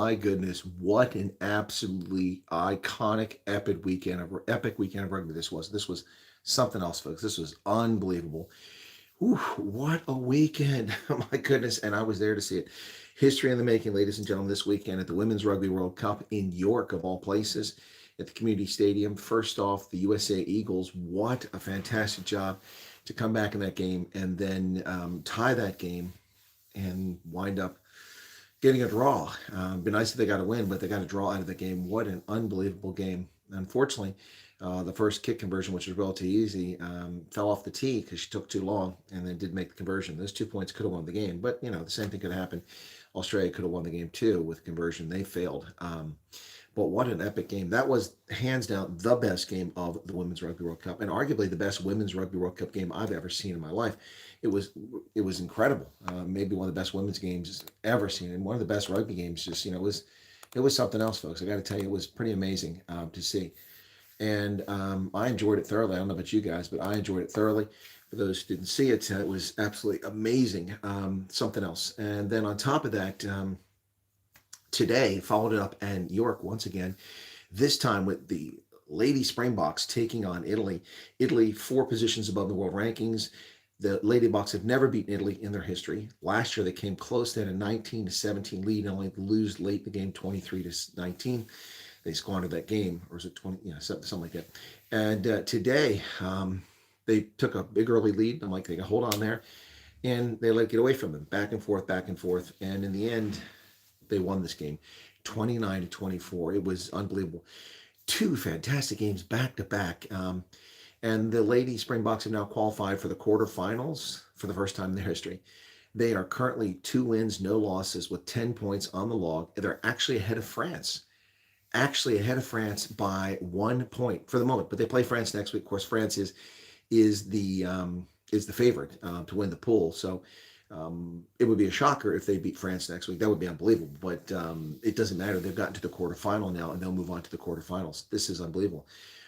my goodness, what an absolutely iconic, epic weekend of rugby this was. This was something else, folks. This was unbelievable. Whew, what a weekend. My goodness. And I was there to see it. History in the making, ladies and gentlemen, this weekend at the Women's Rugby World Cup in York, of all places, at the community stadium. First off, the USA Eagles. What a fantastic job to come back in that game and then tie that game and wind up getting a draw. Be nice if they got a win, but they got a draw out of the game. What an unbelievable game. Unfortunately, the first kick conversion, which was relatively easy, fell off the tee because she took too long and then did make the conversion. Those 2 points could have won the game, but the same thing could have happened. Australia could have won the game too with conversion. They failed. But what an epic game. That was hands down the best game of the Women's Rugby World Cup and arguably the best Women's Rugby World Cup game I've ever seen in my life. It was incredible. Maybe one of the best women's games ever seen and one of the best rugby games. Just, it was something else, folks. I got to tell you, it was pretty amazing to see. And I enjoyed it thoroughly. I don't know about you guys, but I enjoyed it thoroughly. For those who didn't see it, it was absolutely amazing. Something else. And then on top of that, today followed it up in York once again, this time with the Lady Springboks taking on Italy. Italy, 4 positions above the world rankings. The Lady Boks have never beaten Italy in their history. Last year they came close. They had a 19-17 lead and only lose late in the game, 23-19. They squandered that game, or was it 20? Yeah, something like that. And today they took a big early lead. I'm like, they can hold on there, and they let it get away from them, back and forth, and in the end, they won this game, 29-24. It was unbelievable. 2 fantastic games back to back. And the Lady Springboks have now qualified for the quarterfinals for the first time in their history. They are currently 2 wins, no losses, with 10 points on the log. They're actually ahead of France. Actually ahead of France by 1 point for the moment. But they play France next week. Of course, France is the favorite to win the pool. So it would be a shocker if they beat France next week. That would be unbelievable. But it doesn't matter. They've gotten to the quarterfinal now, and they'll move on to the quarterfinals. This is unbelievable.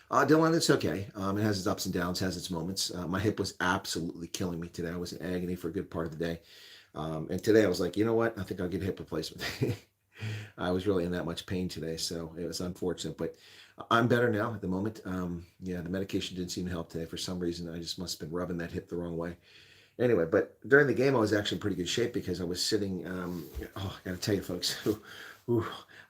Dylan, it's okay. It has its ups and downs, has its moments. My hip was absolutely killing me today. I was in agony for a good part of the day. And today I was like, you know what? I think I'll get a hip replacement. I was really in that much pain today, so it was unfortunate. But I'm better now at the moment. The medication didn't seem to help today for some reason. I just must have been rubbing that hip the wrong way. Anyway, but during the game, I was actually in pretty good shape because I was sitting. I got to tell you, folks,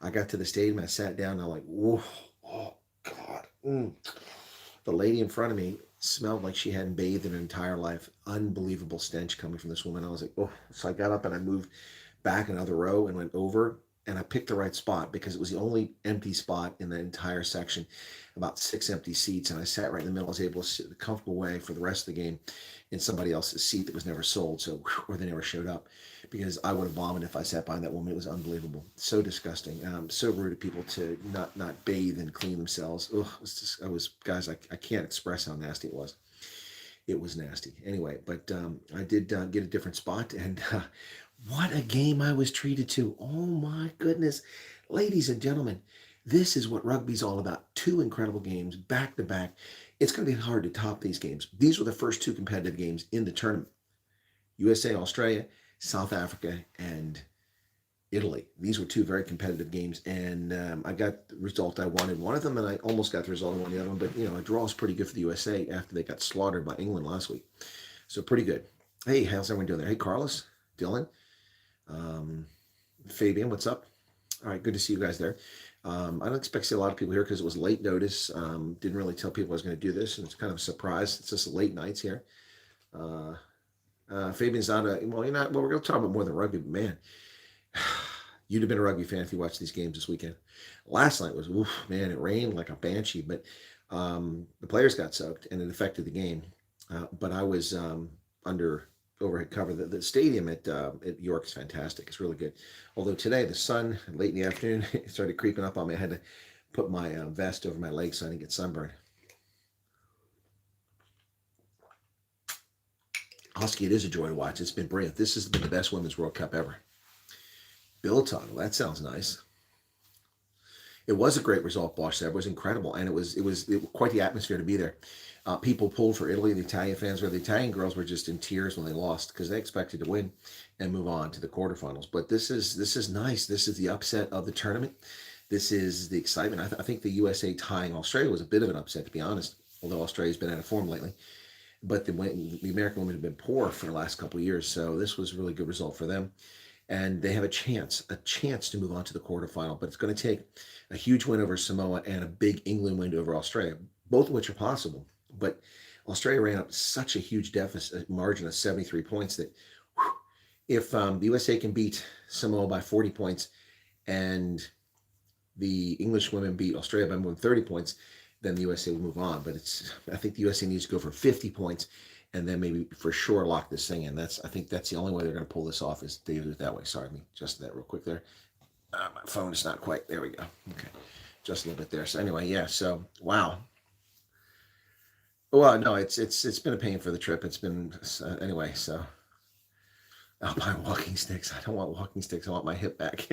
I got to the stadium, I sat down, and I'm like, whoa, oh, God. The lady in front of me smelled like she hadn't bathed in her entire life. Unbelievable stench coming from this woman. I was like, oh. So I got up and I moved back another row and went over, and I picked the right spot because it was the only empty spot in the entire section, about 6 empty seats, and I sat right in the middle. I was able to sit in a comfortable way for the rest of the game in somebody else's seat that was never sold, or they never showed up, because I would have vomited if I sat behind that woman. It was unbelievable. So disgusting. So rude of people to not bathe and clean themselves. Ugh, guys, I can't express how nasty it was. It was nasty. Anyway, but I did get a different spot, and what a game I was treated to. Oh my goodness. Ladies and gentlemen, this is what rugby's all about. 2 incredible games back to back. It's going to be hard to top these games. These were the first 2 competitive games in the tournament. USA, Australia, South Africa, and Italy. These were 2 very competitive games, and I got the result I wanted one of them, and I almost got the result I wanted the other one. But, a draw is pretty good for the USA after they got slaughtered by England last week. So pretty good. Hey, how's everyone doing there? Hey, Carlos, Dylan, Fabian, what's up? All right, good to see you guys there. I don't expect to see a lot of people here because it was late notice. Didn't really tell people I was going to do this, and it's kind of a surprise. It's just late nights here. Fabian's not we're going to talk about more than rugby, but man, you'd have been a rugby fan if you watched these games this weekend. Last night was, man, it rained like a banshee, but the players got soaked and it affected the game. But I was under overhead cover. The stadium at York is fantastic. It's really good. Although today the sun, late in the afternoon, it started creeping up on me. I had to put my vest over my legs so I didn't get sunburned. Husky, it is a joy to watch. It's been brilliant. This has been the best Women's World Cup ever. Built on. Well, that sounds nice. It was a great result, Bosch said. It was incredible, and it was quite the atmosphere to be there. People pulled for Italy. The Italian fans or the Italian girls were just in tears when they lost because they expected to win and move on to the quarterfinals. But this is nice. This is the upset of the tournament. This is the excitement. I think the USA tying Australia was a bit of an upset, to be honest. Although Australia's been out of form lately, but the American women have been poor for the last couple of years, so this was a really good result for them. And they have a chance to move on to the quarterfinal. But it's going to take a huge win over Samoa and a big England win over Australia, both of which are possible. But Australia ran up such a huge deficit margin of 73 points that if the USA can beat Samoa by 40 points and the English women beat Australia by more than 30 points, then the USA will move on. But I think the USA needs to go for 50 points and then maybe for sure lock this thing in. I think that's the only way they're going to pull this off is they do it that way. Sorry, let me adjust that real quick there. My phone is not quite. There we go. Okay, just a little bit there. So anyway, yeah. So wow. Well, no, it's been a pain for the trip. It's been anyway. So I'll buy walking sticks. I don't want walking sticks. I want my hip back.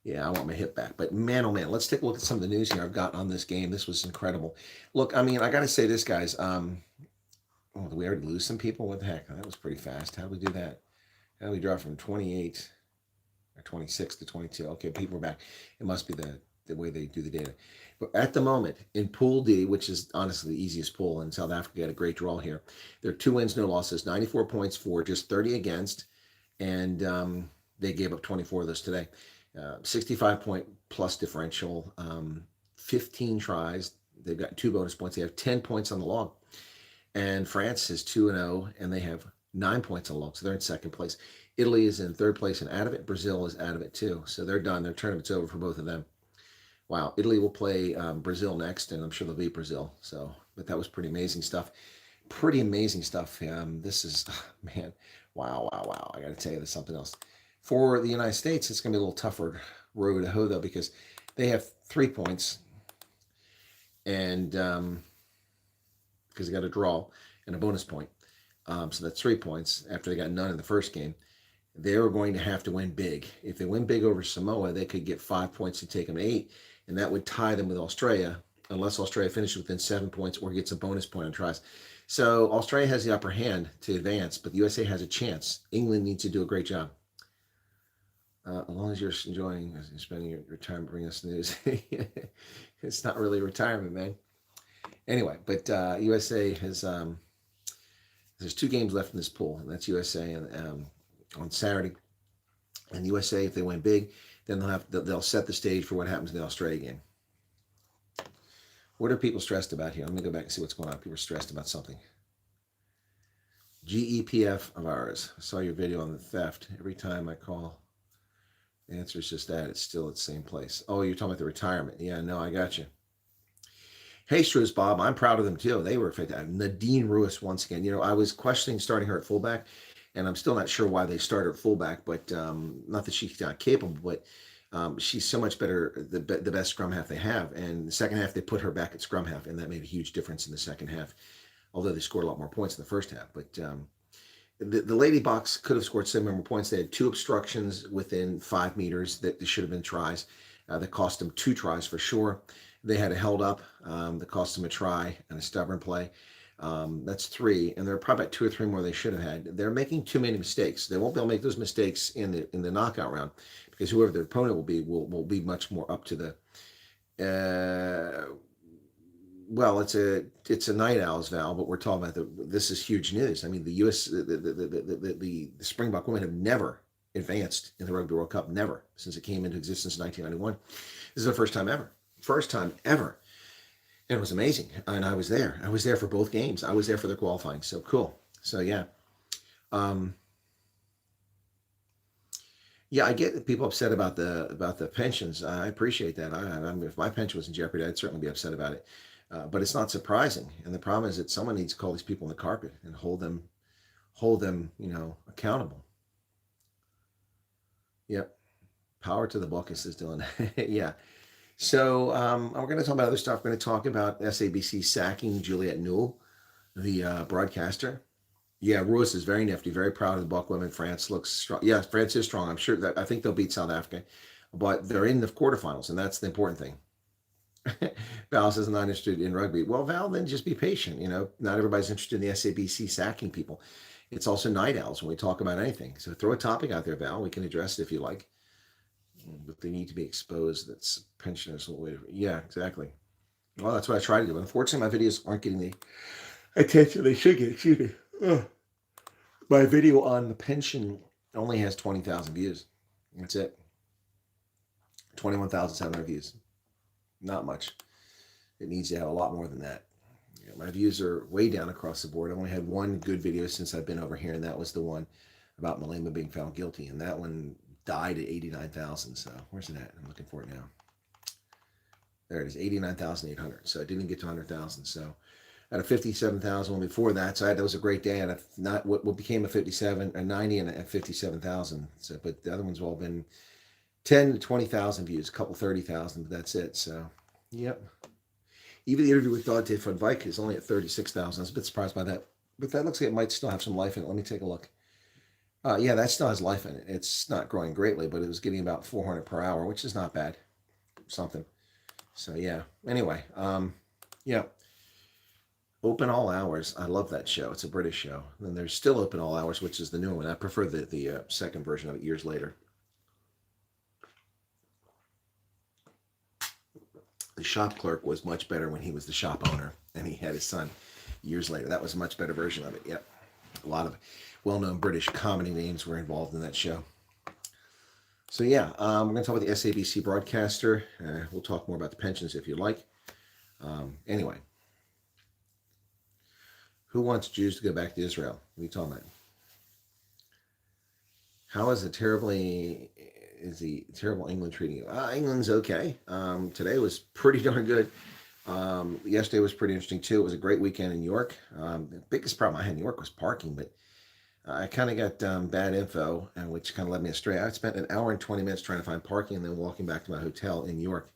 Yeah, I want my hip back. But man, oh man, let's take a look at some of the news here I've got on this game. This was incredible. Look, I mean, I got to say this, guys. Oh, did we already lose some people? What the heck? That was pretty fast. How did we do that? How did we drop from 28 or 26 to 22? Okay, people are back. It must be the way they do the data. But at the moment, in Pool D, which is honestly the easiest pool, and South Africa had a great draw here, there are 2 wins, no losses, 94 points for, just 30 against, and they gave up 24 of those today. 65-point plus differential, 15 tries. They've got 2 bonus points. They have 10 points on the log. And France is 2-0, and they have 9 points on the log, so they're in second place. Italy is in third place and out of it. Brazil is out of it too, so they're done. Their tournament's over for both of them. Wow, Italy will play Brazil next, and I'm sure they'll beat Brazil. But that was pretty amazing stuff. Pretty amazing stuff. This is, man, wow. I got to tell you, there's something else. For the United States, it's going to be a little tougher road to hoe, though, because they have 3 points, and because they got a draw and a bonus point. So that's 3 points after they got none in the first game. They're going to have to win big. If they win big over Samoa, they could get 5 points to take them to 8, and that would tie them with Australia, unless Australia finishes within 7 points or gets a bonus point on tries. So Australia has the upper hand to advance, but the USA has a chance. England needs to do a great job. As long as you're enjoying spending your time bringing us news. It's not really retirement, man. Anyway, but USA has there's 2 games left in this pool, and that's USA and on Saturday. And USA, if they win big, then they'll set the stage for what happens in the Australia game. What are people stressed about here? Let me go back and see what's going on. People are stressed about something. GEPF of ours. I saw your video on the theft. Every time I call, the answer is just that. It's still at the same place. Oh, you're talking about the retirement. Yeah, no, I got you. Hey, Struce Bob, I'm proud of them too. They were fantastic. Nadine Ruiz, once again. I was questioning starting her at fullback, and I'm still not sure why they started at fullback, but not that she's not capable, but she's so much better, the best scrum half they have. And the second half, they put her back at scrum half, and that made a huge difference in the second half, although they scored a lot more points in the first half. But the Lady Box could have scored 7 more points. They had 2 obstructions within 5 meters that should have been tries. That cost them 2 tries for sure. They had a held up that cost them a try and a stubborn play. That's 3, and there are probably about 2 or 3 more they should have had. They're making too many mistakes. They won't be able to make those mistakes in the knockout round, because whoever their opponent will be much more up to the. Well, it's a night owl's Val, but we're talking about this is huge news. I mean, the Springbok women have never advanced in the Rugby World Cup, never, since it came into existence in 1991. This is the first time ever. And it was amazing. And I was there. I was there for both games. I was there for their qualifying. So cool. So yeah. Yeah, I get people upset about the pensions. I appreciate that. I mean, if my pension was in jeopardy, I'd certainly be upset about it. But it's not surprising. And the problem is that someone needs to call these people on the carpet and hold them, accountable. Yep. Power to the Buckus is doing that. Yeah. So we're going to talk about other stuff. We're going to talk about SABC sacking Juliette Newell, the broadcaster. Yeah, Ruiz is very nifty, very proud of the Buck women. France looks strong. Yeah, France is strong. I'm sure that I think they'll beat South Africa. but they're in the quarterfinals, and that's the important thing. Val says not interested in rugby. Well, Val, then just be patient. Not everybody's interested in the SABC sacking people. It's also night owls when we talk about anything. So throw a topic out there, Val. We can address it if you like. But they need to be exposed. That's pensioners. Yeah, exactly. Well, that's what I try to do. Unfortunately, my videos aren't getting the attention they should get. Excuse me. Ugh. My video on the pension only has 20,000 views. That's it. 21,700 views. Not much. It needs to have a lot more than that. My views are way down across the board. I've only had one good video since I've been over here, and that was the one about Malema being found guilty. And that one died at 89,000. So where's it at? I'm looking for it now. There it is, 89,800. So I didn't get to 100,000. So I had a 57,000 one before that. So that was a great day. And not what became a 57, a 90, and a 57,000. So, but the other ones have all been 10 to 20,000 views, a couple 30,000, but that's it. So, yep. Even the interview with Dante van Wyk is only at 36,000. I was a bit surprised by that. But that looks like it might still have some life in it. Let me take a look. Yeah, that still has life in it. It's not growing greatly, but it was getting about 400 per hour, which is not bad. Something. So, yeah. Anyway, yeah. Open All Hours. I love that show. It's a British show. And then there's Still Open All Hours, which is the new one. I prefer the second version of it years later. The shop clerk was much better when he was the shop owner and he had his son years later. That was a much better version of it. Yep. A lot of well-known British comedy names were involved in that show. So yeah, we're going to talk about the SABC broadcaster. We'll talk more about the pensions if you like. Anyway, who wants Jews to go back to Israel? What are you talking about? How is the terrible England treating you? England's okay. Today was pretty darn good. Yesterday was pretty interesting too. It was a great weekend in New York. The biggest problem I had in New York was parking, but I kind of got bad info, and which kind of led me astray. I spent an hour and 20 minutes trying to find parking and then walking back to my hotel in New York.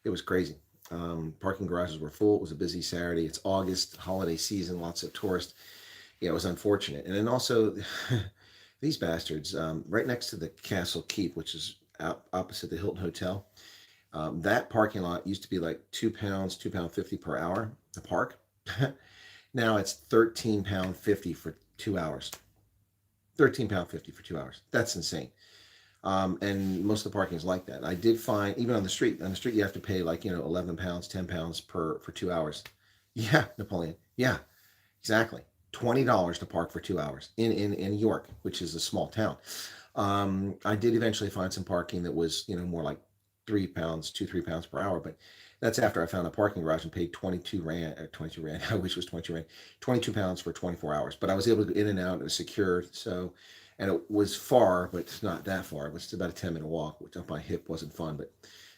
It was crazy. Parking garages were full. It was a busy Saturday. It's August, holiday season, lots of tourists. Yeah, it was unfortunate. And then also, these bastards, right next to the Castle Keep, which is opposite the Hilton Hotel, that parking lot used to be like £2, £2.50 per hour to park. Now it's £13.50 for 2 hours. £13.50 for 2 hours. That's insane. And most of the parking is like that. I did find, even on the street you have to pay like, £11, £10 for 2 hours. Yeah, Napoleon. Yeah, exactly. $20 to park for 2 hours in New York, which is a small town. I did eventually find some parking that was, more like £3 per hour, but that's after I found a parking garage and paid 22 rand, I wish it was 22 rand, 22 pounds for 24 hours. But I was able to go in and out. It was secure. So, and it was far, but it's not that far. It was about a 10-minute walk, which up my hip wasn't fun, but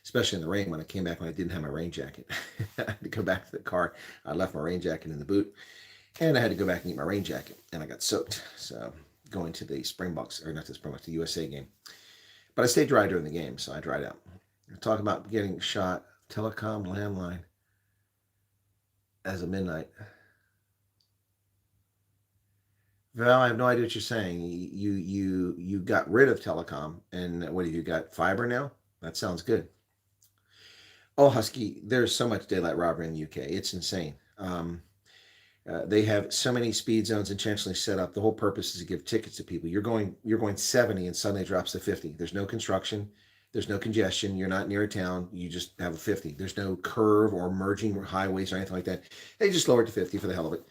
especially in the rain when I came back when I didn't have my rain jacket. I had to go back to the car. I left my rain jacket in the boot, and I had to go back and get my rain jacket, and I got soaked. So going to the Springboks, or not the Springboks, the USA game. But I stayed dry during the game, so I dried out. Talk about getting shot. Telecom landline as of midnight. Val, I have no idea what you're saying. You got rid of telecom, and what have you got? Fiber now? That sounds good. Oh, Husky, there's so much daylight robbery in the UK. It's insane. They have so many speed zones intentionally set up. The whole purpose is to give tickets to people. You're going 70 and suddenly it drops to 50. There's no construction. There's no congestion. You're not near a town. You just have a 50. There's no curve or merging highways or anything like that. They just lower it to 50 for the hell of it.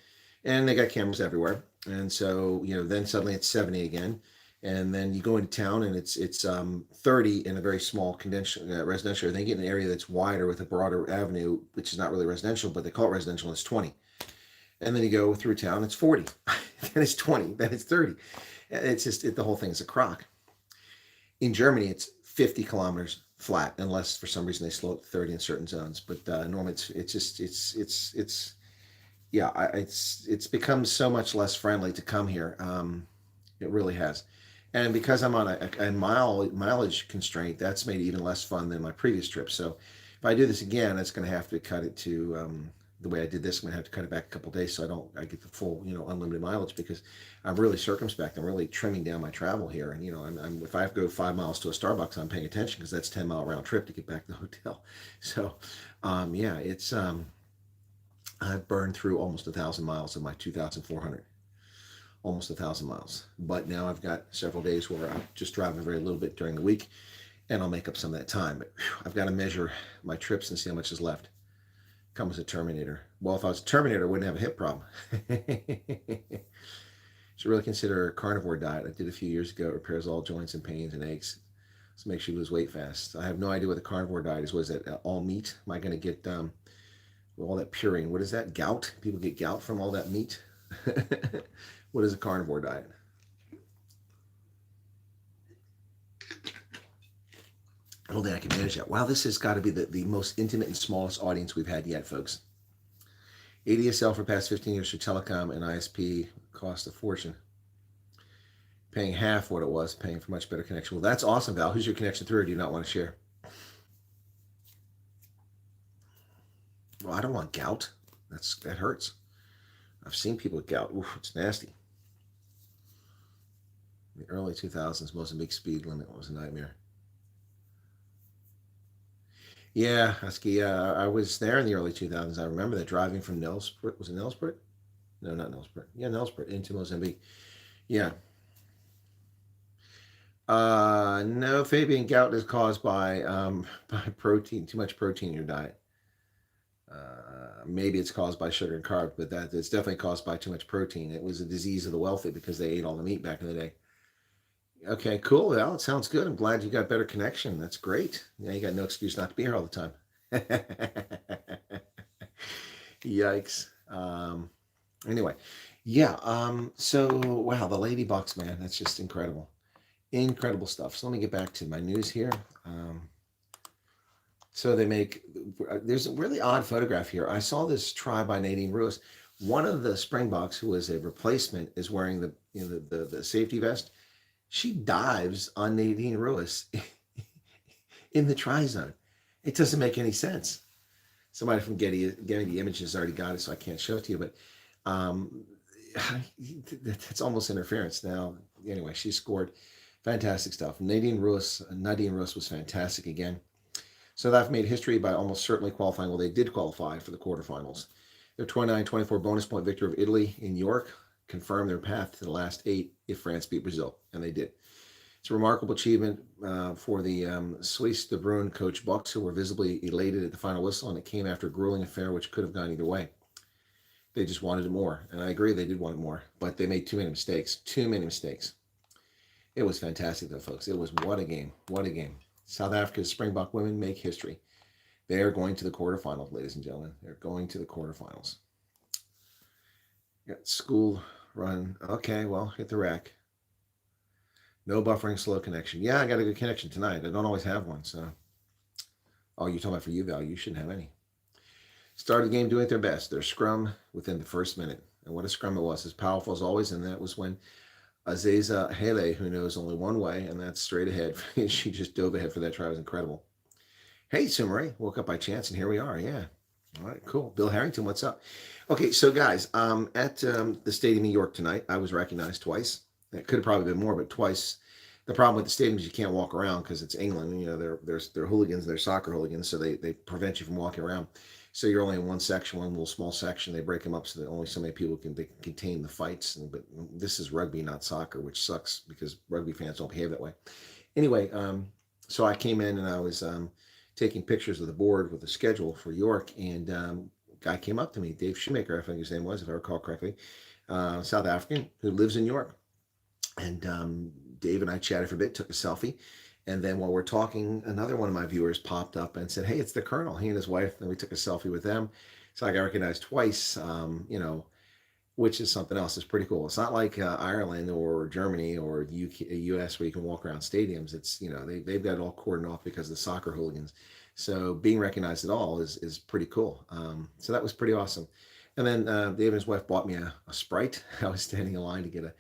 And they got cameras everywhere. And so, then suddenly it's 70 again. And then you go into town and it's 30 in a very small residential. They get an area that's wider with a broader avenue, which is not really residential, but they call it residential, and it's 20. And then you go through town, it's 40. Then it's 20. Then it's 30. It's just, the whole thing is a crock. In Germany, it's 50 kilometers flat, unless for some reason they slow it to 30 in certain zones. But normally it's become so much less friendly to come here. It really has. And because I'm on a mileage constraint, that's made it even less fun than my previous trip. So if I do this again, it's going to have to cut it to the way I did this, I'm gonna have to cut it back a couple days so I get the full, unlimited mileage, because I'm really circumspect. I'm really trimming down my travel here, and if I have to go 5 miles to a Starbucks, I'm paying attention, because that's 10 mile round trip to get back to the hotel. So, yeah, it's I've burned through almost 1,000 miles of my 2,400, almost 1,000 miles. But now I've got several days where I'm just driving very little bit during the week, and I'll make up some of that time. But I've got to measure my trips and see how much is left. Come as a Terminator. Well, if I was a Terminator, I wouldn't have a hip problem. Should really consider a carnivore diet. I did a few years ago. It repairs all joints and pains and aches. So makes you lose weight fast. I have no idea what the carnivore diet is. What is that? All meat? Am I going to get all that purine? What is that? Gout? People get gout from all that meat? What is a carnivore diet? I don't think I can manage that. Wow, this has got to be the most intimate and smallest audience we've had yet, folks. ADSL for past 15 years for telecom and ISP cost a fortune. Paying half what it was, paying for much better connection. Well, that's awesome, Val. Who's your connection through, or do you not want to share? Well, I don't want gout. That hurts. I've seen people with gout. Oof, it's nasty. In the early 2000s, Mozambique speed limit was a nightmare. Yeah, Husky. Yeah, I was there in the early 2000s. I remember that, driving from Nelspruit. Was it Nelspruit? No, not Nelspruit. Yeah, Nelspruit into Mozambique. Yeah. No, Fabian, gout is caused by by protein, too much protein in your diet. Maybe it's caused by sugar and carbs, but it's definitely caused by too much protein. It was a disease of the wealthy because they ate all the meat back in the day. Okay, cool. Well, it sounds good. I'm glad you got better connection. That's great. Now you got no excuse not to be here all the time. Yikes. Anyway, yeah. So wow, the lady bucks, man, that's just incredible. Incredible stuff. So let me get back to my news here. So there's a really odd photograph here. I saw this try by Nadine Ruiz. One of the Springboks, who was a replacement, is wearing the safety vest. She dives on Nadine Ruiz in the try zone. It doesn't make any sense. Somebody from Getty Images already got it, so I can't show it to you, but that's almost interference. Now, anyway, she scored. Fantastic stuff. Nadine Ruiz was fantastic again. So they've made history by almost certainly qualifying. Well, they did qualify for the quarterfinals. Their 29-24 bonus point victory of Italy in York confirmed their path to the last 8 if France beat Brazil, and they did. It's a remarkable achievement for the Swiss de Bruin coach Bucks, who were visibly elated at the final whistle, and it came after a grueling affair which could have gone either way. They just wanted it more, and I agree they did want it more, but they made too many mistakes. Too many mistakes. It was fantastic, though, folks. It was what a game. What a game. South Africa's Springbok women make history. They are going to the quarterfinals, ladies and gentlemen. They're going to the quarterfinals. Got school run. Okay, well, hit the rack. No buffering, slow connection. Yeah, I got a good connection tonight. I don't always have one, so. Oh, you're talking about for you, Val. You shouldn't have any. Started the game doing their best. Their scrum within the first minute. And what a scrum it was. As powerful as always, and that was when Aziza Hele, who knows only one way, and that's straight ahead. She just dove ahead for that try. It was incredible. Hey, Sumari, woke up by chance, and here we are. Yeah. All right, cool. Bill Harrington, what's up? Okay, so guys, at the Stadium in York tonight, I was recognized twice. It could have probably been more, but twice. The problem with the stadium is you can't walk around because it's England. You know, they're hooligans, they're soccer hooligans, so they prevent you from walking around. So you're only in one section, one little small section. They break them up so that only so many people can contain the fights. But this is rugby, not soccer, which sucks because rugby fans don't behave that way. Anyway, so I came in and I was taking pictures of the board with the schedule for York, and a guy came up to me, Dave Shoemaker, I think his name was, if I recall correctly, South African, who lives in York. And Dave and I chatted for a bit, took a selfie. And then while we're talking, another one of my viewers popped up and said, hey, it's the Colonel. He and his wife, and we took a selfie with them. So I got recognized twice, which is something else. It's pretty cool. It's not like Ireland or Germany or UK, US where you can walk around stadiums. It's, they've got it all cordoned off because of the soccer hooligans. So being recognized at all is pretty cool. So that was pretty awesome. And then Dave and his wife bought me a Sprite. I was standing in line to get a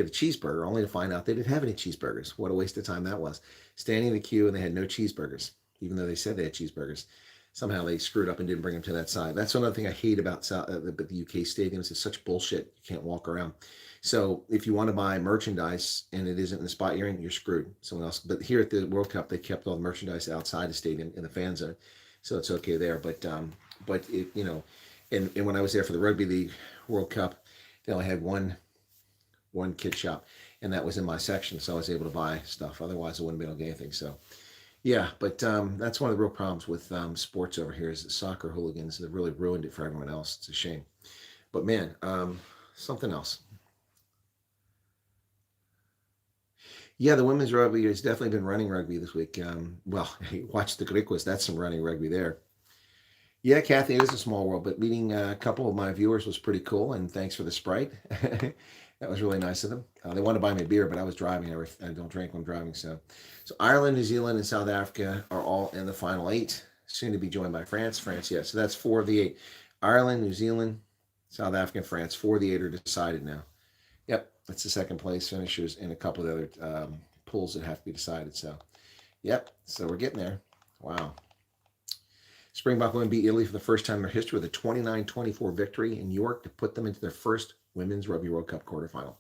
cheeseburger, only to find out they didn't have any cheeseburgers. What a waste of time that was. Standing in the queue and they had no cheeseburgers, even though they said they had cheeseburgers. Somehow they screwed up and didn't bring them to that side. That's another thing I hate about the UK stadiums. It's such bullshit. You can't walk around. So if you want to buy merchandise and it isn't in the spot you're in, you're screwed. Someone else. But here at the World Cup, they kept all the merchandise outside the stadium in the fan zone, so it's okay there. But it, and when I was there for the Rugby League World Cup, they only had one kid shop, and that was in my section, so I was able to buy stuff. Otherwise, I wouldn't be able to get anything. So. Yeah, but that's one of the real problems with sports over here is the soccer hooligans that really ruined it for everyone else. It's a shame. But man, something else. Yeah, the women's rugby has definitely been running rugby this week. Well, watch the Griquas. That's some running rugby there. Yeah, Kathy, it is a small world, but meeting a couple of my viewers was pretty cool, and thanks for the Sprite. That was really nice of them. They wanted to buy me a beer, but I was driving. I don't drink when I'm driving. So Ireland, New Zealand, and South Africa are all in the final 8, soon to be joined by France. Yeah, so that's 4 of the 8. Ireland, New Zealand, South Africa, and France. 4 of the 8 are decided now. Yep, that's the second place finishers and a couple of the other pools that have to be decided. So, yep, so we're getting there. Wow. Springbok women beat Italy for the first time in their history with a 29-24 victory in New York to put them into their first Women's Rugby World Cup quarterfinal.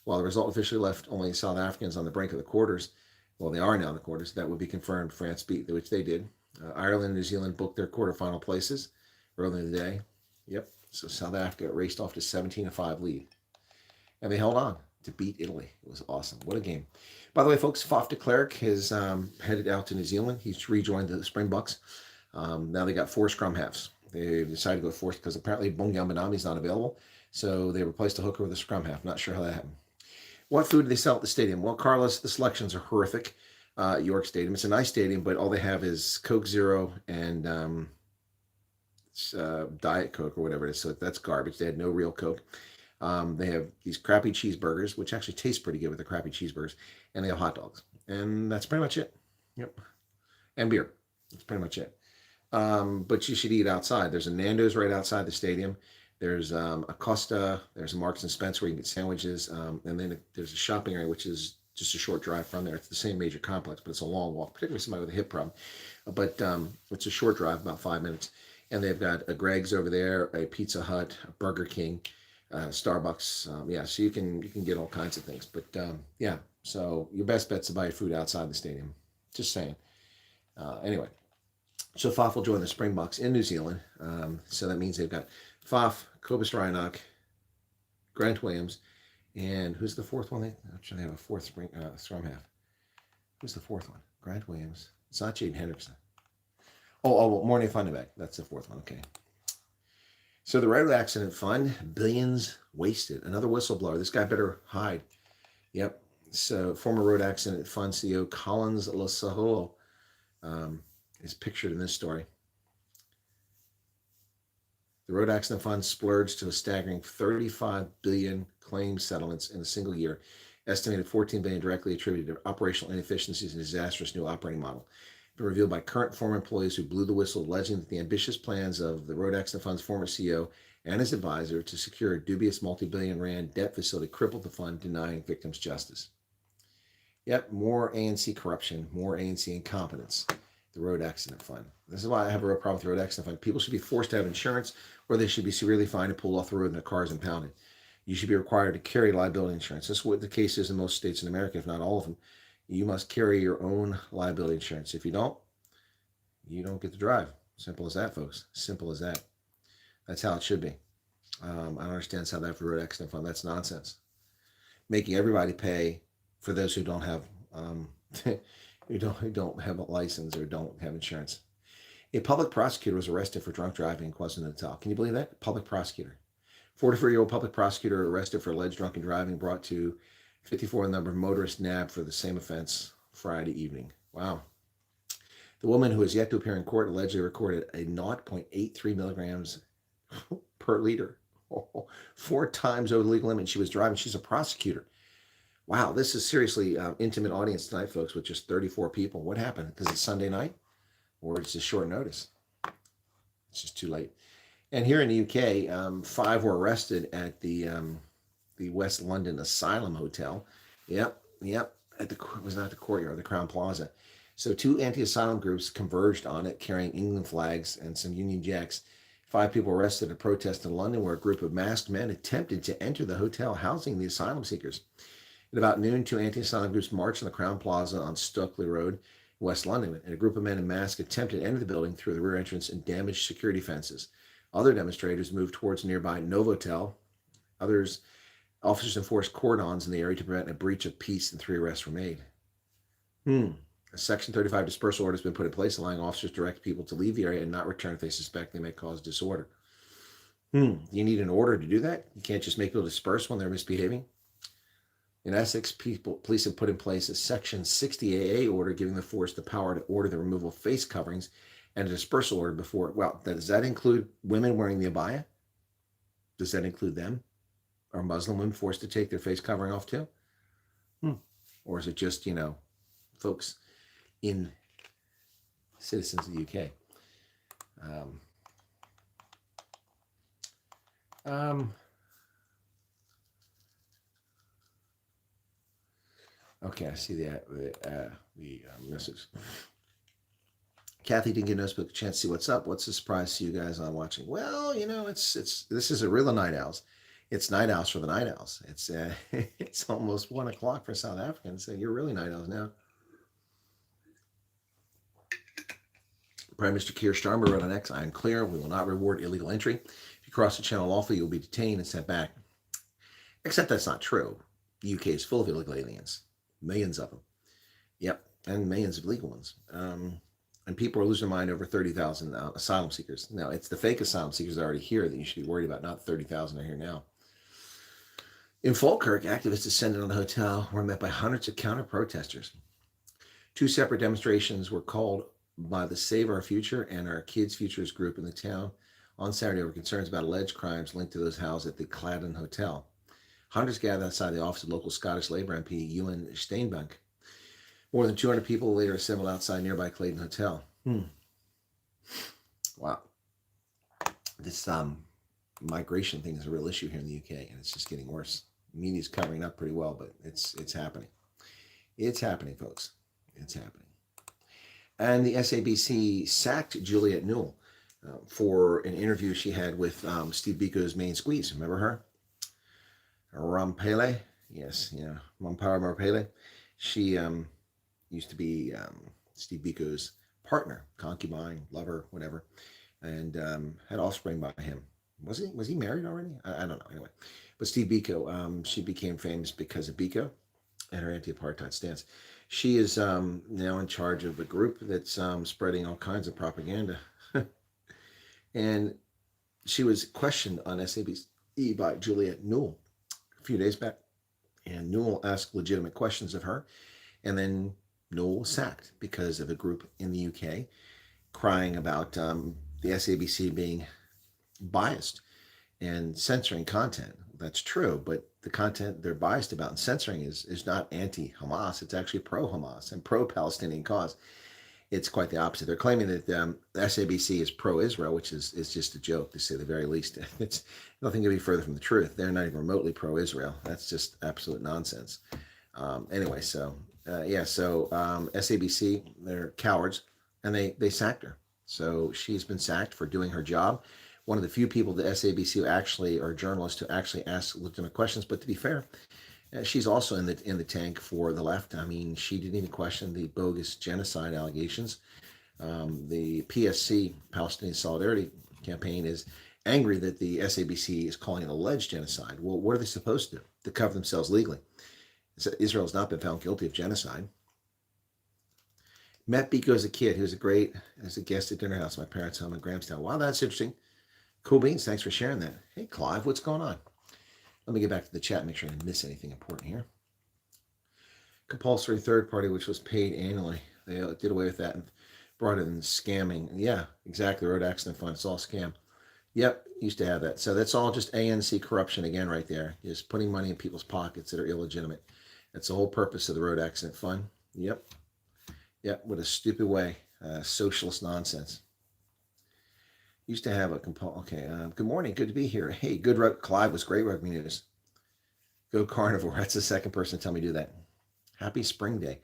While the result officially left only South Africans on the brink of the quarters, well, they are now in the quarters. That would be confirmed. France beat, which they did. Ireland and New Zealand booked their quarterfinal places earlier in the day. Yep. So South Africa raced off to 17-5 lead. And they held on to beat Italy. It was awesome. What a game. By the way, folks, Faf de Klerk has headed out to New Zealand. He's rejoined the Springboks. Now they got 4 scrum halves. They decided to go 4 because apparently Bongyam Benami is not available. So they replaced the hooker with a scrum half. Not sure how that happened. What food do they sell at the stadium? Well, Carlos, the selections are horrific. York Stadium. It's a nice stadium, but all they have is Coke Zero and Diet Coke or whatever it is. So that's garbage. They had no real Coke. They have these crappy cheeseburgers, which actually taste pretty good with the crappy cheeseburgers. And they have hot dogs. And that's pretty much it. Yep. And beer. That's pretty much it. But you should eat outside. There's a Nando's right outside the stadium. There's a Costa. There's a Marks and Spencer where you can get sandwiches. And then there's a shopping area, which is just a short drive from there. It's the same major complex, but it's a long walk, particularly somebody with a hip problem. But it's a short drive, about 5 minutes. And they've got a Greg's over there, a Pizza Hut, a Burger King, Starbucks. Yeah, so you can get all kinds of things. But yeah, so your best bet's to buy your food outside the stadium. Just saying. Anyway. So Faf will join the Springboks in New Zealand. So that means they've got Faf, Cobus Reinach, Grant Williams, and who's the fourth one? They actually have a fourth scrum half. Who's the fourth one? Grant Williams. It's not Jaden Henderson. Well, Mornay Funderbeck. That's the fourth one. Okay. So the road accident fund, billions wasted. Another whistleblower. This guy better hide. Yep. So former road accident fund CEO Collins Lasaholo is pictured in this story. The road accident fund splurged to a staggering 35 billion claim settlements in a single year, estimated 14 billion directly attributed to operational inefficiencies and disastrous new operating model. Been revealed by current and former employees who blew the whistle, alleging that the ambitious plans of the road accident fund's former CEO and his advisor to secure a dubious multi-billion rand debt facility crippled the fund, denying victims justice. Yep, more ANC corruption, more ANC incompetence. The road accident fund. This is why I have a real problem with the road accident fund. People should be forced to have insurance, or they should be severely fined and pulled off the road and their cars impounded. You should be required to carry liability insurance. This is what the case is in most states in America, if not all of them. You must carry your own liability insurance. If you don't get to drive. Simple as that, folks. Simple as that. That's how it should be. I don't understand South Africa road accident fund. That's nonsense. Making everybody pay for those who don't have who don't have a license or don't have insurance. A public prosecutor was arrested for drunk driving in KwaZulu-Natal. Can you believe that? Public prosecutor. 44-year-old public prosecutor arrested for alleged drunken driving, brought to 54 number motorist nabbed for the same offense Friday evening. Wow. The woman, who has yet to appear in court, allegedly recorded a 0.83 milligrams per liter, 4 times over the legal limit. She was driving. She's a prosecutor. Wow, this is seriously intimate audience tonight, folks, with just 34 people. What happened? Because it's Sunday night? Or it's just short notice? It's just too late. And here in the UK, 5 were arrested at the West London Asylum Hotel. Yep. It was not the Courtyard, the Crown Plaza. So two anti-asylum groups converged on it, carrying England flags and some Union Jacks. 5 people arrested in a protest in London where a group of masked men attempted to enter the hotel housing the asylum seekers. At about noon, two anti-asylum groups marched on the Crown Plaza on Stockley Road, West London, and a group of men in masks attempted to enter the building through the rear entrance and damaged security fences. Other demonstrators moved towards nearby Novotel. Officers enforced cordons in the area to prevent a breach of peace, and 3 arrests were made. A Section 35 dispersal order has been put in place, allowing officers to direct people to leave the area and not return if they suspect they may cause disorder. You need an order to do that? You can't just make people disperse when they're misbehaving? In Essex, police have put in place a Section 60 AA order giving the force the power to order the removal of face coverings and a dispersal order before. Well, does that include women wearing the abaya? Does that include them? Are Muslim women forced to take their face covering off too? Or is it just, folks in citizens of the UK? Okay, I see the message. Kathy didn't get a chance to see what's up. What's the surprise to you guys on watching? Well, this is a real night owls. It's night owls for the night owls. It's almost 1 o'clock for South Africans, so you're really night owls now. Prime Minister Keir Starmer wrote on X, "I am clear. We will not reward illegal entry. If you cross the channel lawfully, you'll be detained and sent back." Except that's not true. The UK is full of illegal aliens. Millions of them. Yep, and millions of legal ones. And people are losing their mind over 30,000 asylum seekers. Now, it's the fake asylum seekers that are already here that you should be worried about, not 30,000 are here now. In Falkirk, activists descended on the hotel were met by hundreds of counter-protesters. 2 separate demonstrations were called by the Save Our Future and Our Kids Futures group in the town on Saturday over concerns about alleged crimes linked to those housed at the Claddon Hotel. Hundreds gathered outside the office of local Scottish Labour MP Ewan Steinbank. More than 200 people later assembled outside nearby Claydon Hotel. Wow. This migration thing is a real issue here in the UK, and it's just getting worse. The media's covering up pretty well, but it's happening. It's happening, folks. It's happening. And the SABC sacked Juliette Newell for an interview she had with Steve Biko's Main Squeeze. Remember her? Rampele? Yes, Mampara Marpele. She used to be Steve Biko's partner, concubine, lover, whatever, and had offspring by him. Was he married already? I don't know. Anyway, but Steve Biko, she became famous because of Biko and her anti-apartheid stance. She is now in charge of a group that's spreading all kinds of propaganda. And she was questioned on SABC by Juliette Newell a few days back. And Newell asked legitimate questions of her. And then Newell was sacked because of a group in the UK crying about the SABC being biased and censoring content. That's true, but the content they're biased about and censoring is not anti-Hamas. It's actually pro-Hamas and pro-Palestinian cause. It's quite the opposite. They're claiming that the SABC is pro-Israel, which is just a joke, to say the very least. It's nothing to be further from the truth. They're not even remotely pro-Israel. That's just absolute nonsense. Anyway, so SABC, they're cowards, and they sacked her. So she's been sacked for doing her job. One of the few people at SABC who actually are journalists who actually ask legitimate questions. But to be fair, she's also in the tank for the left. I mean, she didn't even question the bogus genocide allegations. The PSC, Palestinian Solidarity Campaign, is angry that the SABC is calling it alleged genocide. Well, what are they supposed to do? To cover themselves legally. Israel has not been found guilty of genocide. Met Biko as a kid. He was as a guest at dinner house at my parents' home in Grahamstown. Wow, that's interesting. Cool beans. Thanks for sharing that. Hey, Clive, what's going on? Let me get back to the chat, make sure I didn't miss anything important here. Compulsory third party, which was paid annually. They did away with that and brought in scamming. Yeah, exactly. Road accident fund. It's all scam. Yep, used to have that. So that's all just ANC corruption again right there. Just putting money in people's pockets that are illegitimate. That's the whole purpose of the road accident fund. Yep. What a stupid way. Socialist nonsense. Used to have a good morning. Good to be here. Hey, Clive was great rugby news. Go carnivore. That's the second person to tell me to do that. Happy spring day.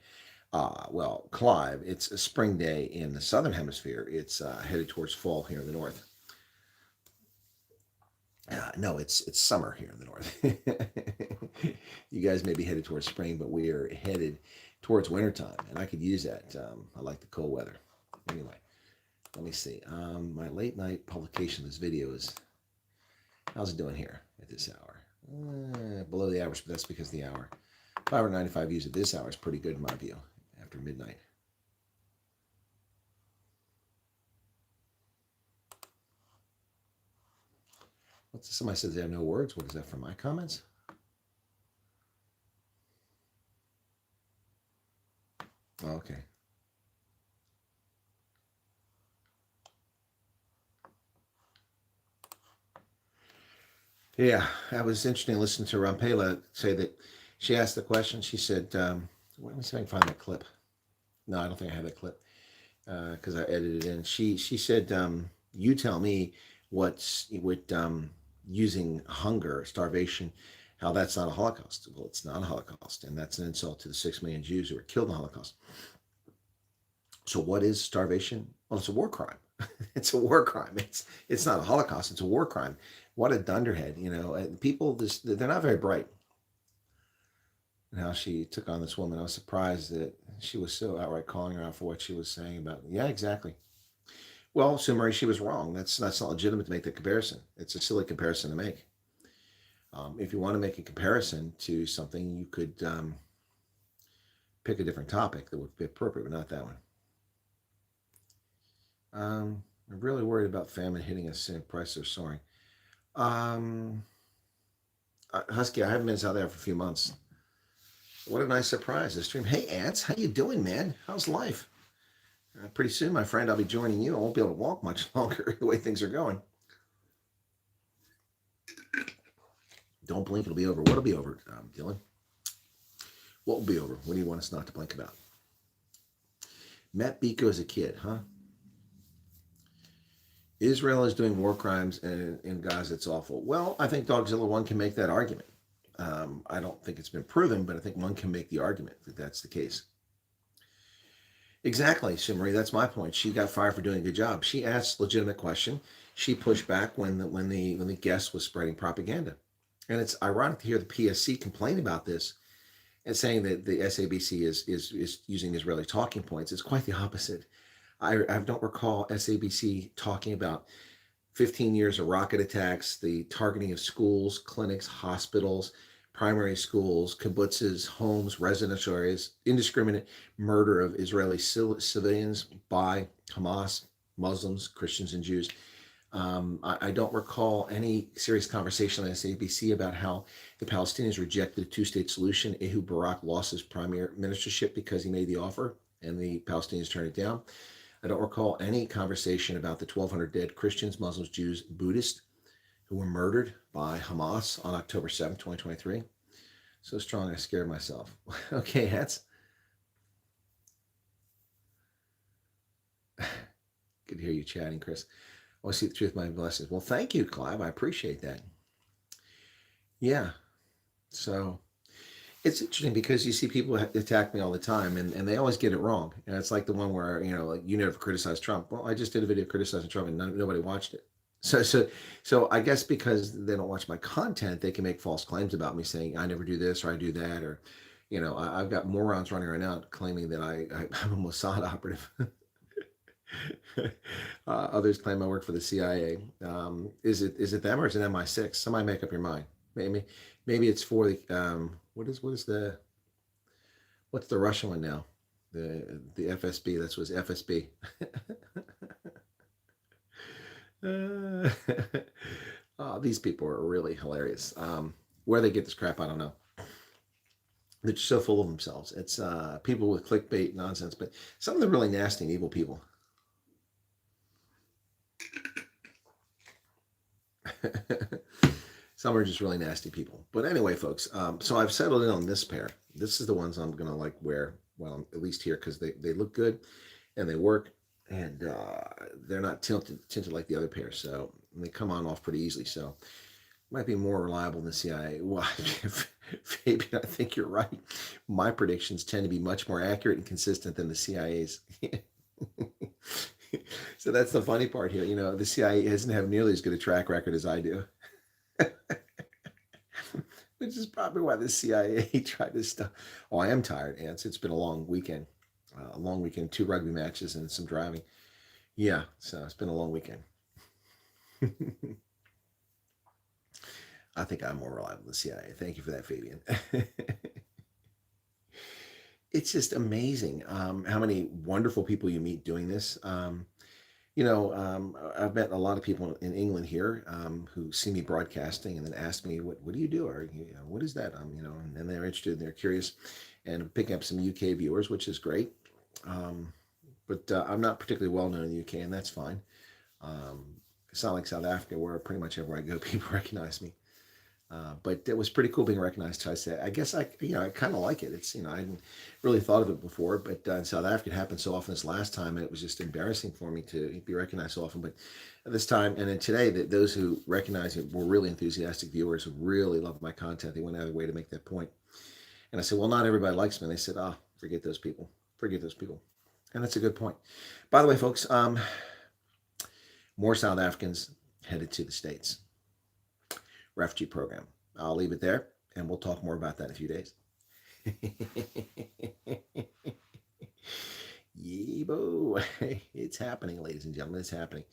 Well, Clive, it's a spring day in the southern hemisphere. It's headed towards fall here in the north. No, it's summer here in the north. You guys may be headed towards spring, but we are headed towards wintertime, and I could use that. I like the cold weather. Anyway, let me see. My late night publication of this video is, how's it doing here at this hour? Below the average, but that's because of the hour. 595 views at this hour is pretty good in my view after midnight. Somebody says they have no words. What is that from my comments? Oh, okay. Yeah, I was interesting listening to Rampela say that she asked the question. She said, let me see if I can find that clip. No, I don't think I have that clip because I edited it in. She said, you tell me what using hunger, starvation, how that's not a Holocaust. Well, it's not a Holocaust, and that's an insult to the 6 million Jews who were killed in the Holocaust. So what is starvation? Well, it's a war crime. It's a war crime. It's not a Holocaust. It's a war crime. What a dunderhead. People, they're not very bright. And how she took on this woman. I was surprised that she was so outright calling her out for what she was saying about, yeah, exactly. Well, Sue Marie, she was wrong. That's not legitimate to make the comparison. It's a silly comparison to make. If you want to make a comparison to something, you could pick a different topic that would be appropriate, but not that one. I'm really worried about famine hitting us soon. Prices are soaring. Husky, I haven't been out there for a few months. What a nice surprise, this stream. Hey, Ants, how you doing, man? How's life? Pretty soon, my friend, I'll be joining you. I won't be able to walk much longer the way things are going. Don't blink, it'll be over. What'll be over, Dylan? What will be over? What do you want us not to blink about? Matt Biko as a kid, huh? Israel is doing war crimes in Gaza. It's awful. Well, I think Dogzilla 1 can make that argument. I don't think it's been proven, but I think one can make the argument that that's the case. Exactly, Sumari. That's my point. She got fired for doing a good job. She asked a legitimate question. She pushed back when the guest was spreading propaganda. And it's ironic to hear the PSC complain about this and saying that the SABC is using Israeli talking points. It's quite the opposite. I don't recall SABC talking about 15 years of rocket attacks, the targeting of schools, clinics, hospitals, primary schools, kibbutzes, homes, residential areas, indiscriminate murder of Israeli civilians by Hamas, Muslims, Christians, and Jews. I don't recall any serious conversation on SABC about how the Palestinians rejected a two-state solution. Ehud Barak lost his prime ministership because he made the offer and the Palestinians turned it down. I don't recall any conversation about the 1,200 dead Christians, Muslims, Jews, Buddhists who were murdered by Hamas on October 7, 2023. So strong, I scared myself. Okay, that's good to hear you chatting, Chris. I want to see the truth, my blessings. Well, thank you, Clive. I appreciate that. Yeah. So it's interesting because you see people attack me all the time and they always get it wrong. And it's like the one where, like, you never criticize Trump. Well, I just did a video criticizing Trump and nobody watched it. So I guess because they don't watch my content, they can make false claims about me saying I never do this or I do that, or, I've got morons running around now claiming that I'm a Mossad operative. Others claim I work for the CIA. Is it them or is it MI6? Somebody make up your mind. Maybe it's for the what's the Russian one now? The FSB. That's what's FSB. Oh, these people are really hilarious. Where they get this crap, I don't know. They're so full of themselves. It's people with clickbait nonsense, but some of them really nasty and evil people. Some are just really nasty people. But anyway, folks, so I've settled in on this pair. This is the ones I'm going to wear, well, at least here, because they look good and they work, and they're not tinted like the other pair. So they come on off pretty easily. So Might be more reliable than the CIA. Well, Fabian, I think you're right. My predictions tend to be much more accurate and consistent than the CIA's. So that's the funny part here. The CIA doesn't have nearly as good a track record as I do, which is probably why the CIA tried to stop. Oh, I am tired, Ants. It's been a long weekend. A long weekend, 2 rugby matches and some driving. Yeah, so it's been a long weekend. I think I'm more reliable than the CIA. Thank you for that, Fabian. It's just amazing how many wonderful people you meet doing this. I've met a lot of people in England here who see me broadcasting and then ask me, "What do you do? Or what is that?" And they're interested and they're curious, and picking up some UK viewers, which is great. But I'm not particularly well known in the UK, and that's fine. It's not like South Africa, where pretty much everywhere I go, people recognize me. But it was pretty cool being recognized. I said, I guess I kind of like it. It's, I hadn't really thought of it before, but in South Africa, it happened so often this last time, and it was just embarrassing for me to be recognized so often. But this time, and then today, that those who recognized it were really enthusiastic viewers who really loved my content. They went out of their way to make that point. And I said, well, not everybody likes me. And they said, forget those people. Forget those people. And that's a good point. By the way, folks, more South Africans headed to the States. Refugee program. I'll leave it there, and we'll talk more about that in a few days. Yebo. It's happening, ladies and gentlemen. It's happening.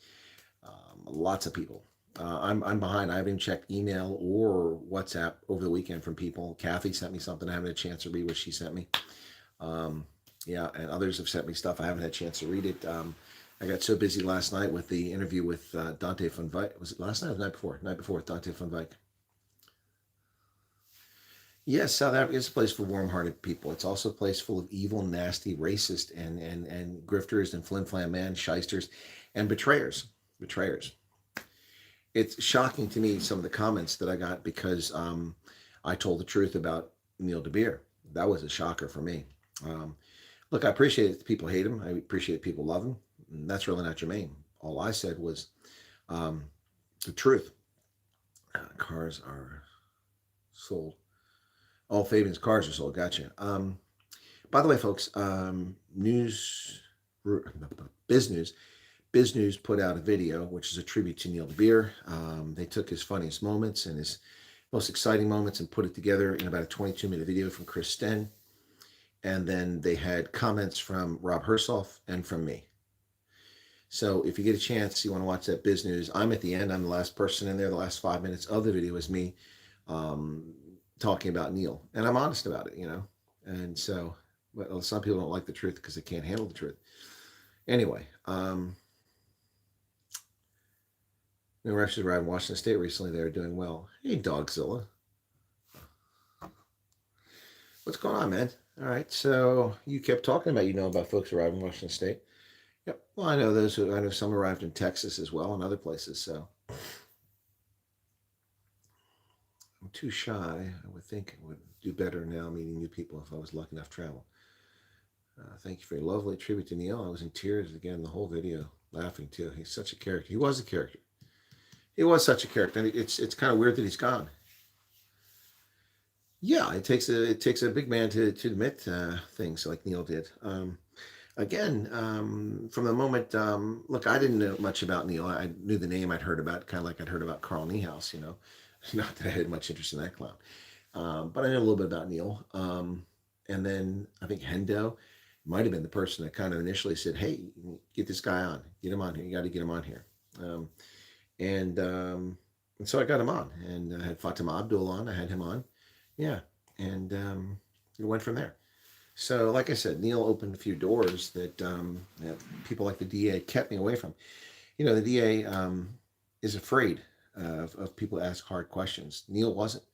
Lots of people. I'm behind. I haven't even checked email or WhatsApp over the weekend from people. Kathy sent me something. I haven't had a chance to read what she sent me. Yeah, and others have sent me stuff. I haven't had a chance to read it. I got so busy last night with the interview with Dante van Wyk. Was it last night or the night before? Night before with Dante van Wyk. Yes, South Africa is a place for warm-hearted people. It's also a place full of evil, nasty, racist, and grifters and flim-flam man, shysters, and betrayers. Betrayers. It's shocking to me, some of the comments that I got, because I told the truth about Neil de Beer. That was a shocker for me. Look, I appreciate it. People hate him. I appreciate people love him. And that's really not germane. All I said was the truth. Cars are sold. All Fabian's cars are sold. Gotcha. By the way, folks, Biz News put out a video, which is a tribute to Neil de Beer. They took his funniest moments and his most exciting moments and put it together in about a 22-minute video from Chris Sten. And then they had comments from Rob Hersoff and from me. So if you get a chance, you want to watch that Biz News. I'm at the end. I'm the last person in there. The last 5 minutes of the video is me talking about Neil. And I'm honest about it, And so, but some people don't like the truth because they can't handle the truth. Anyway, the refugees arrived in Washington State recently. They're doing well. Hey, Dogzilla. What's going on, man? All right. So you kept talking about folks arriving in Washington State. Yep. Well, I know some arrived in Texas as well and other places. So I'm too shy. I would think I would do better now meeting new people if I was lucky enough to travel. Thank you for your lovely tribute to Neil. I was in tears again the whole video, laughing too. He's such a character. He was a character. He was such a character. And it's kind of weird that he's gone. Yeah, it takes a big man to admit things like Neil did. Again, from the moment, look, I didn't know much about Neil. I knew the name. I'd heard about, kind of like I'd heard about Carl Niehaus, not that I had much interest in that clown. But I know a little bit about Neil. And then I think Hendo might have been the person that kind of initially said, hey, get this guy on, get him on here. You got to get him on here. And so I got him on, and I had Fatima Abdul on. I had him on. Yeah. And it went from there. So, like I said, Neil opened a few doors that people like the DA kept me away from. The DA is afraid of people to ask hard questions. Neil wasn't.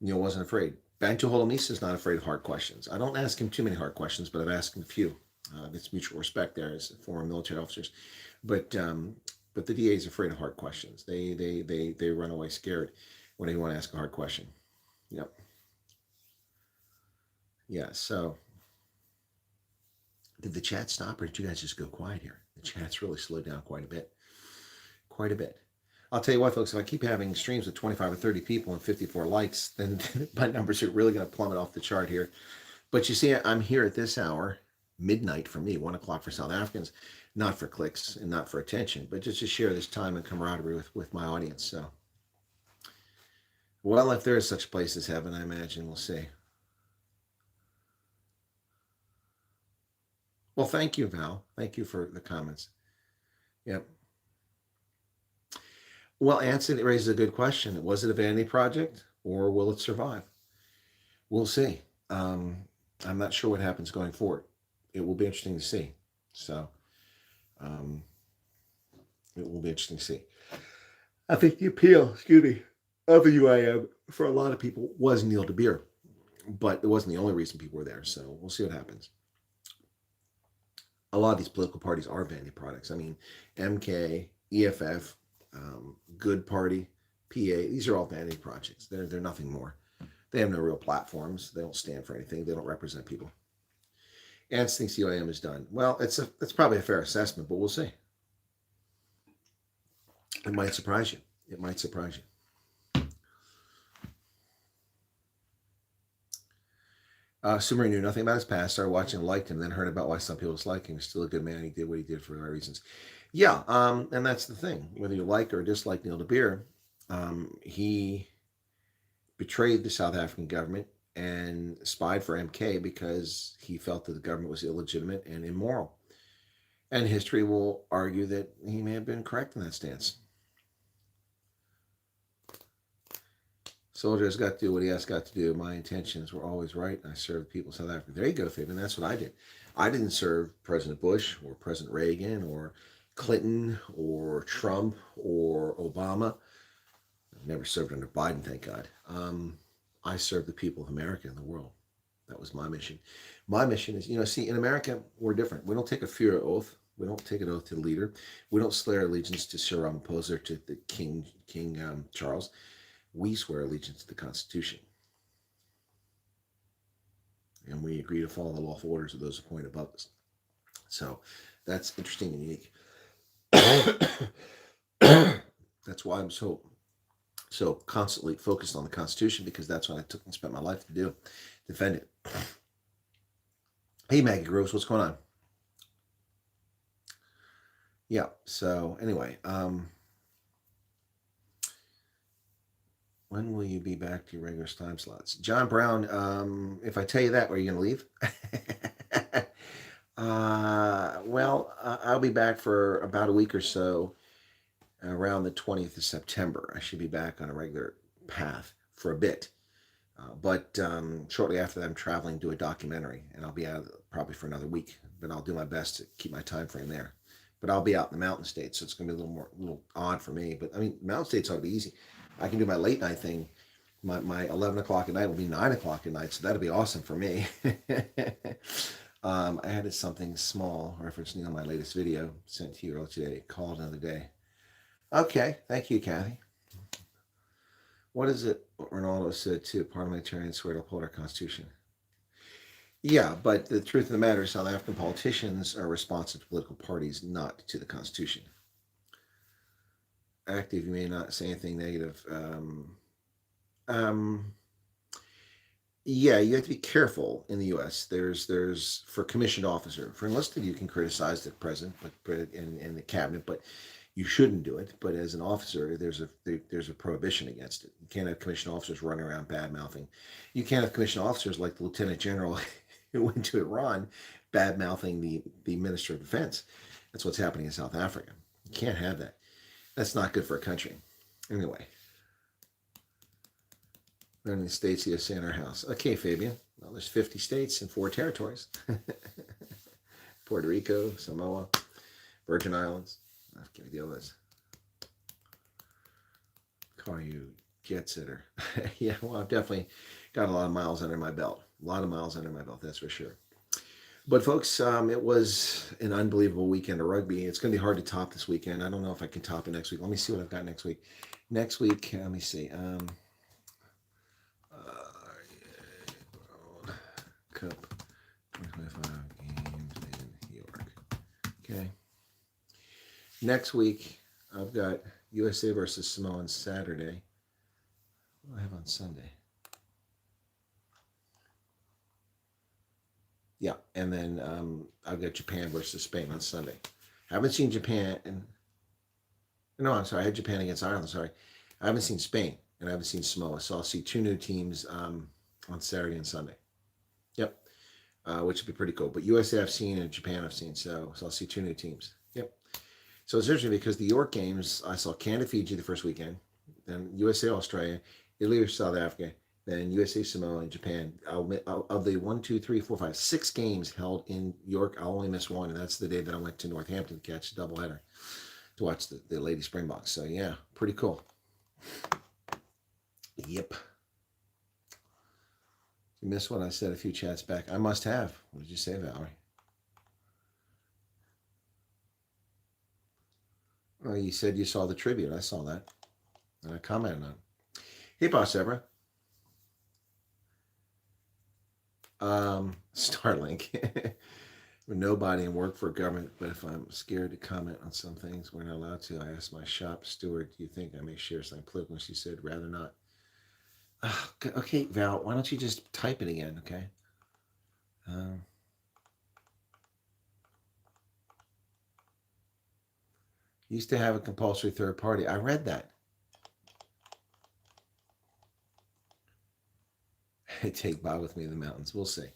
Neil wasn't afraid. Bantu Holomisa is not afraid of hard questions. I don't ask him too many hard questions, but I've asked him a few. It's mutual respect there as former military officers. But the DA is afraid of hard questions. They run away scared when they want to ask a hard question. Yep. Yeah, so did the chat stop, or did you guys just go quiet here? The chat's really slowed down quite a bit. Quite a bit. I'll tell you what, folks, if I keep having streams with 25 or 30 people and 54 likes, then my numbers are really going to plummet off the chart here. But you see, I'm here at this hour, midnight for me, 1 o'clock for South Africans, not for clicks and not for attention, but just to share this time and camaraderie with my audience. So, well, if there is such a place as heaven, I imagine we'll see. Well, thank you, Val. Thank you for the comments. Yep. Well, Anson, it raises a good question. Was it a vanity project or will it survive? We'll see. I'm not sure what happens going forward. It will be interesting to see. So, um, it will be interesting to see. I think the appeal, excuse me, of the UIM for a lot of people was Neil de Beer, but it wasn't the only reason people were there. So we'll see what happens. A lot of these political parties are vanity products. I mean, MK, EFF, Good Party, PA, these are all vanity projects. They're nothing more. They have no real platforms. They don't stand for anything. They don't represent people. Ants thinks the UIM is done. Well, that's probably a fair assessment, but we'll see. It might surprise you. It might surprise you. Sumer knew nothing about his past, started watching, liked him, then heard about why some people dislike him. He's still a good man. He did what he did for the right reasons. Yeah, and that's the thing. Whether you like or dislike Neil de Beer, he betrayed the South African government and spied for MK because he felt that the government was illegitimate and immoral. And history will argue that he may have been correct in that stance. Soldier has got to do what he has got to do. My intentions were always right, and I served the people of South Africa. There you go, Fabian. That's what I did. I didn't serve President Bush or President Reagan or Clinton or Trump or Obama. I've never served under Biden, thank God. I served the people of America and the world. That was my mission. My mission is, see, in America, we're different. We don't take a fear oath. We don't take an oath to the leader. We don't swear allegiance to Sir Ramaphosa or to the King Charles. We swear allegiance to the Constitution. And we agree to follow the lawful orders of those appointed above us. So that's interesting and unique. That's why I'm so constantly focused on the Constitution, because that's what I took and spent my life to do, defend it. Hey, Maggie Gross, what's going on? Yeah, so anyway, when will you be back to your regular time slots? John Brown, if I tell you that, are you going to leave? Well, I'll be back for about a week or so around the 20th of September. I should be back on a regular path for a bit. But shortly after that, I'm traveling to do a documentary, and I'll be out probably for another week. But I'll do my best to keep my time frame there. But I'll be out in the Mountain States, so it's going to be a little odd for me. But I mean, Mountain States ought to be easy. I can do my late night thing. My 11 o'clock at night will be 9 o'clock at night, so that'll be awesome for me. I added something small referencing on my latest video sent to you earlier today, called Another Day. Okay, thank you, Kathy. What is it Ronaldo said too? Parliamentarians swear to uphold our Constitution. Yeah, but the truth of the matter is South African politicians are responsive to political parties, not to the Constitution. Active, you may not say anything negative. Yeah, you have to be careful in the U.S. There's for commissioned officer, for enlisted, you can criticize the president, and the cabinet, but you shouldn't do it. But as an officer, there's a prohibition against it. You can't have commissioned officers running around bad mouthing. You can't have commissioned officers like the lieutenant general who went to Iran bad mouthing the minister of defense. That's what's happening in South Africa. You can't have that. That's not good for a country. Anyway. How many states do you say in our house? Okay, Fabian. Well, there's 50 states and 4 territories. Puerto Rico, Samoa, Virgin Islands. I can't deal with this. Call you jet sitter. Yeah, well, I've definitely got a lot of miles under my belt. A lot of miles under my belt, that's for sure. But folks, it was an unbelievable weekend of rugby. It's going to be hard to top this weekend. I don't know if I can top it next week. Let me see what I've got next week. Next week, let me see. World Cup 2025 games in New York. Okay. Next week, I've got USA versus Samoa on Saturday. What do I have on Sunday? Yeah, and then I've got Japan versus Spain on Sunday. I haven't seen Japan. No, I'm sorry. I had Japan against Ireland. Sorry. I haven't seen Spain and I haven't seen Samoa. So I'll see two new teams on Saturday and Sunday. Yep. Which would be pretty cool. But USA I've seen and Japan I've seen. So I'll see two new teams. Yep. So it's interesting because the York games, I saw Canada, Fiji the first weekend, then USA, Australia, Italy or South Africa, then USA, Samoa, and Japan. Of the 1, 2, 3, 4, 5, 6 games held in York, I'll only miss one, and that's the day that I went to Northampton to catch a doubleheader to watch the Lady Springboks. So yeah, pretty cool. Yep. You missed what I said a few chats back. I must have. What did you say, Valerie? Well, you said you saw the tribute. I saw that. And I commented on it. Hey, Boss Ebra. Starlink. Nobody in work for government, but if I'm scared to comment on some things we're not allowed to, I asked my shop steward, do you think I may share something political? And she said, rather not. Okay, Val, why don't you just type it again, okay? Used to have a compulsory third party. I read that. I take Bob with me to the mountains. We'll see.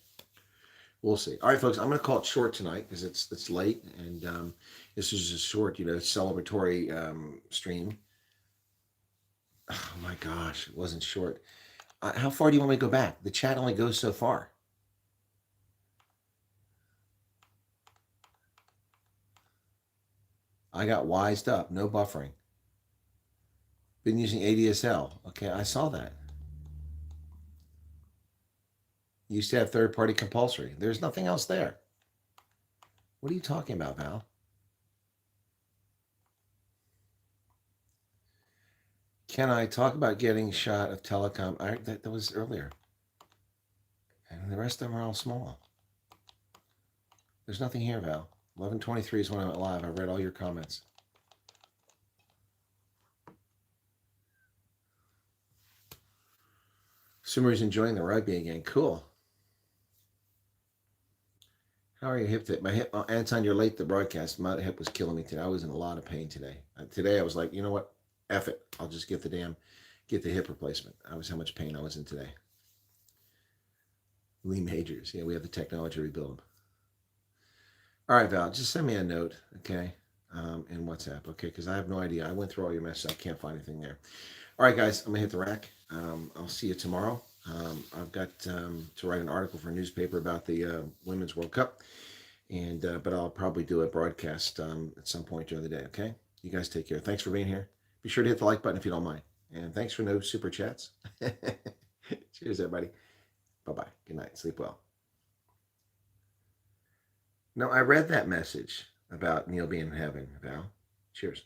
We'll see. All right, folks, I'm going to call it short tonight because it's late, and this is a short, celebratory stream. Oh my gosh, it wasn't short. How far do you want me to go back? The chat only goes so far. I got wised up. No buffering. Been using ADSL. Okay, I saw that. Used to have third-party compulsory. There's nothing else there. What are you talking about, Val? Can I talk about getting shot of telecom? That was earlier. And the rest of them are all small. There's nothing here, Val. 11:23 is when I went live. I read all your comments. Sumer's enjoying the rugby again. Cool. How are you hip fit? My hip, Anton, you're late to broadcast. My hip was killing me today. I was in a lot of pain today. Today I was like, you know what? F it. I'll just get the hip replacement. I was how much pain I was in today. Lee Majors. Yeah, we have the technology to rebuild them. All right, Val, just send me a note, okay, in WhatsApp, okay, because I have no idea. I went through all your messages. I can't find anything there. All right, guys, I'm going to hit the rack. I'll see you tomorrow. I've got to write an article for a newspaper about the Women's World Cup, and but I'll probably do a broadcast at some point during the day, okay? You guys take care. Thanks for being here. Be sure to hit the like button if you don't mind. And thanks for no super chats. Cheers, everybody. Bye-bye. Good night. Sleep well. No, I read that message about Neil being in heaven, Val. Cheers.